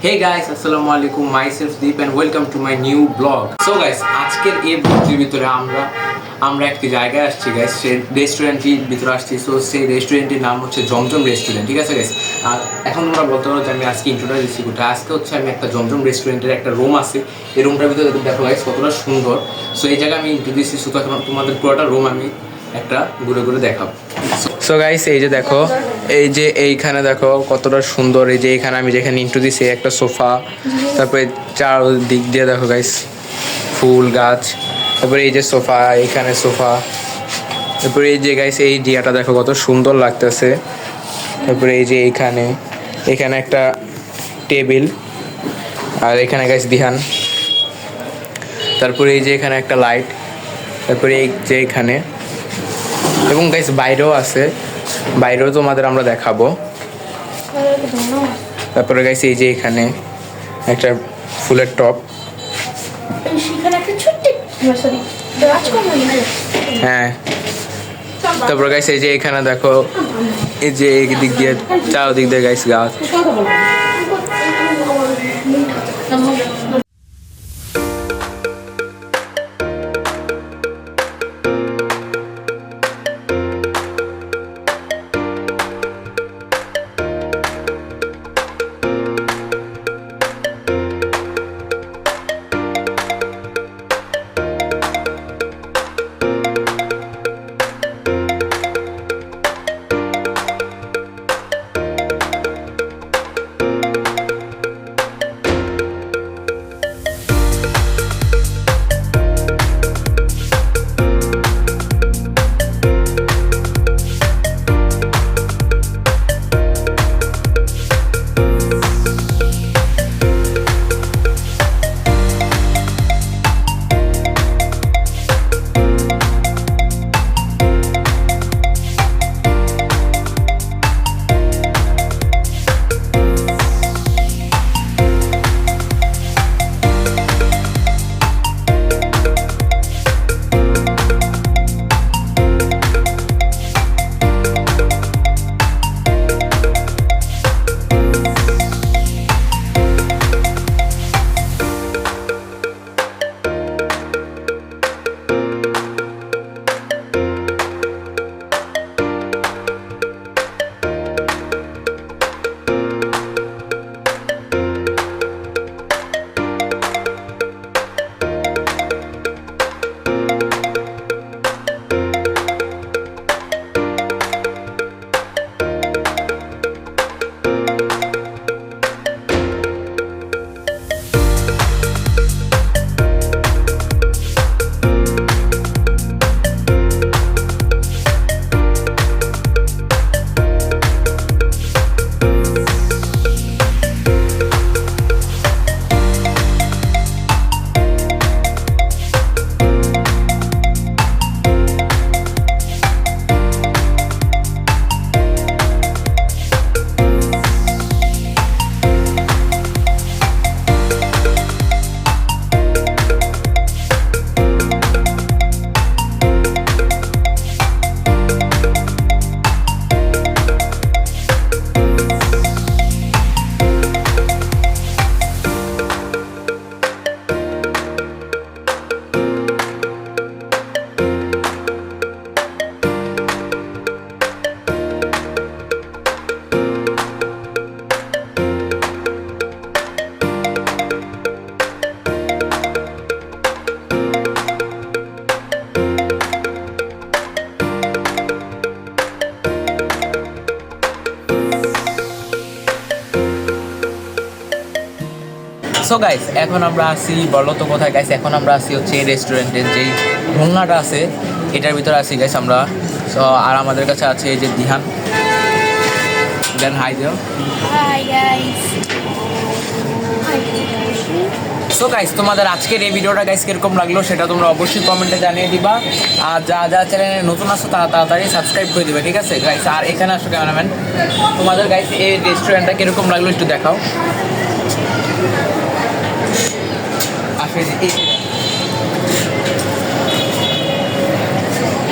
Hey guys, assalamu alaikum. Myself Deep and welcome to my new vlog. So guys, আজকের এই ভিডিওর ভিতরে আমরা একটি জায়গায় আসছি গাইস, সেই রেস্টুরেন্টের ভিতরে আসছি। সো সেই রেস্টুরেন্টের নাম হচ্ছে জমজম রেস্টুরেন্ট, ঠিক আছে গাইস। আর এখন তোমরা বলতে পারো যে আমি আজকে ইন্ট্রোডিউস দিচ্ছি কোথায়। আজকে হচ্ছে আমি একটা জমজম রেস্টুরেন্টের একটা রুম আছে, এই রুমটার ভিতরে দেখো গাইস কতটা সুন্দর। সো এই জায়গায় আমি ইন্ট্রোডিউস দিচ্ছি, তো এখন তোমাদের পুরোটা রুম আমি একটা ঘুরে ঘুরে দেখাবো। সো গাইস এই যে দেখো, এই যে এইখানে দেখো কতটা সুন্দর। এই যে এইখানে আমি যেখানে ইন্ট্রো দিছি একটা সোফা, তারপরে চার দিক দিয়ে দেখো গাইস ফুল গাছ, তারপরে এই যে সোফা, এইখানে সোফা, তারপরে এই যে গাইস এই জিয়াটা দেখো কত সুন্দর লাগতেছে। তারপরে এই যে এখানে একটা টেবিল, আর এখানে গাইস দিহান, তারপরে এই যে এখানে একটা লাইট, তারপরে এই যে এখানে, এবং গাইস বাইরেও আছে, বাইরেও তোমাদের আমরা দেখাবো। তারপরে গাইস এই যে এখানে একটা ফুলের টপ, হ্যাঁ। তারপরে গাইস এই যে এখানে দেখো, এই যে এই দিক দিয়ে চারদিক দিয়ে গাইস গাছ। সো গাইস এখন আমরা আসি, বলো তো কোথায় গাইস? এখন আমরা আসি হচ্ছে এই রেস্টুরেন্টের যেই ভোঙ্গাটা আছে এটার ভিতরে আসি গাইস আমরা। সো আর আমাদের কাছে আছে এই যে দিহান। দেন হাই দিও। Hi guys. সো গাইস তোমাদের আজকের এই ভিডিওটা গাইস কিরকম লাগলো সেটা তোমরা অবশ্যই কমেন্টে জানিয়ে দিবা। আর যা চ্যানেলে নতুন আসো তারা তাড়াতাড়ি সাবস্ক্রাইব করে দিবে, ঠিক আছে গাইস? আর এখানে আসো ক্যামেরাম্যান, তোমাদের গাইস এই রেস্টুরেন্টটা কিরকম লাগলো একটু দেখাও।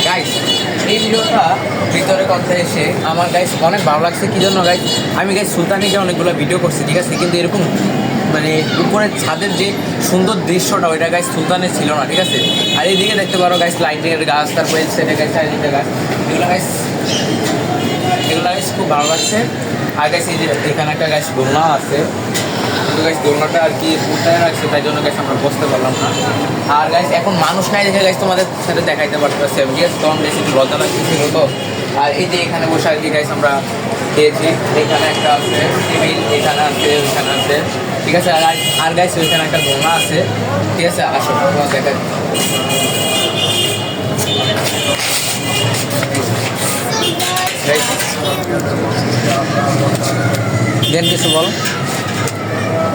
গাইস এই ভিডিওটা ভিতরে কথা এসে আমার গাইস অনেক ভালো লাগছে কি জন্য গাইস আমি গাইস সুলতানিকে অনেকগুলো ভিডিও করছি ঠিক আছে কিন্তু এরকম মানে উপরের ছাদের যে সুন্দর দৃশ্যটা ওইটা গাইস সুলতানের ছিল না ঠিক আছে আর এইদিকে দেখতে পারো গাইস লাইটিংয়ের গাছ তারপরে সেটা গাইস চারিদিকে গাছ এগুলো গাইস খুব ভালো লাগছে আর গাইস এই যে এখানে একটা গাইস দোলনা আছে কিন্তু গাইস দোলনাটা আর কি উল্টায় রাখছে তাই জন্য গাইস আমরা বসতে পারলাম না আর গাইস এখন মানুষ নাই দেখে গাইস তোমাদের সাথে দেখাইতে পারতেছি আমি ঠিক আছে তখন বেশি একটু লজ্জা লাগতেছিল তো আর এই যে এখানে বসে আর কি গাইস আমরা খেয়েছি এখানে একটা আছে টেবিল এখানে আছে ওইখানে আছে ঠিক আছে আর গাইস ওইখানে একটা দোলনা আছে ঠিক আছে আসো দেখা দেন কিছু বল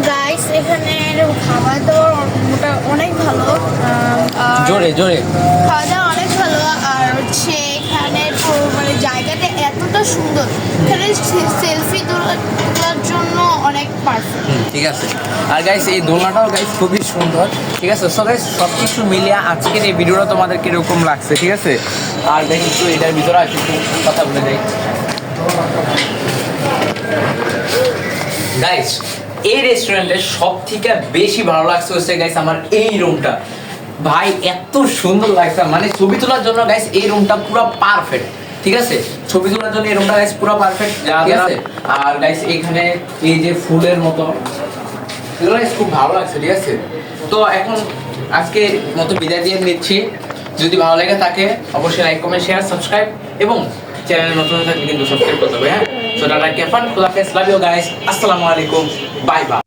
গাইস এখানে খাওয়া দাওয়া অনেক ভালো জোরে খাওয়া দাওয়া অনেক ভালো আর হচ্ছে এখানে মানে জায়গাটা এতটা সুন্দর এখানে সেলফি তোলার জন্য অনেক পারফেক্ট ঠিক আছে আর গাইস এই দোলনাটাও গাইস খুবই সুন্দর ঠিক আছে সো গাইস সব কিছু মিলিয়ে আজকের এই ভিডিওটা তোমাদের কিরকম লাগছে ঠিক আছে আর গাইস একটু এটার ভিতরে আর একটু কথা বলে যাই গাইস এই রেস্টুরেন্টের সব থেকে বেশি ভালো লাগছে হচ্ছে গাইস আমার এই রুমটা ভাই এত সুন্দর লাগছে মানে ছবি তোলার জন্য গাইস এই রুমটা পুরো পারফেক্ট ঠিক আছে ছবি তোলার জন্য এই রুমটা গাইস পুরো পারফেক্ট যা আছে আর গাইস এখানে এই যে ফুলের মতো এগুলো গাইস খুব ভালো লাগছে ঠিক আছে তো এখন আজকে মতো বিদায় দিয়ে নিচ্ছি যদি ভালো লাগে থাকে অবশ্যই লাইক কমেন্ট শেয়ার সাবস্ক্রাইব এবং চ্যানেলে নতুন থাকলে কিন্তু সাবস্ক্রাইব করতে হবে হ্যাঁ সো টাটা কেফান খোদা হাফেজ লাভ ইউ গাইস আসসালামু আলাইকুম বাই বাই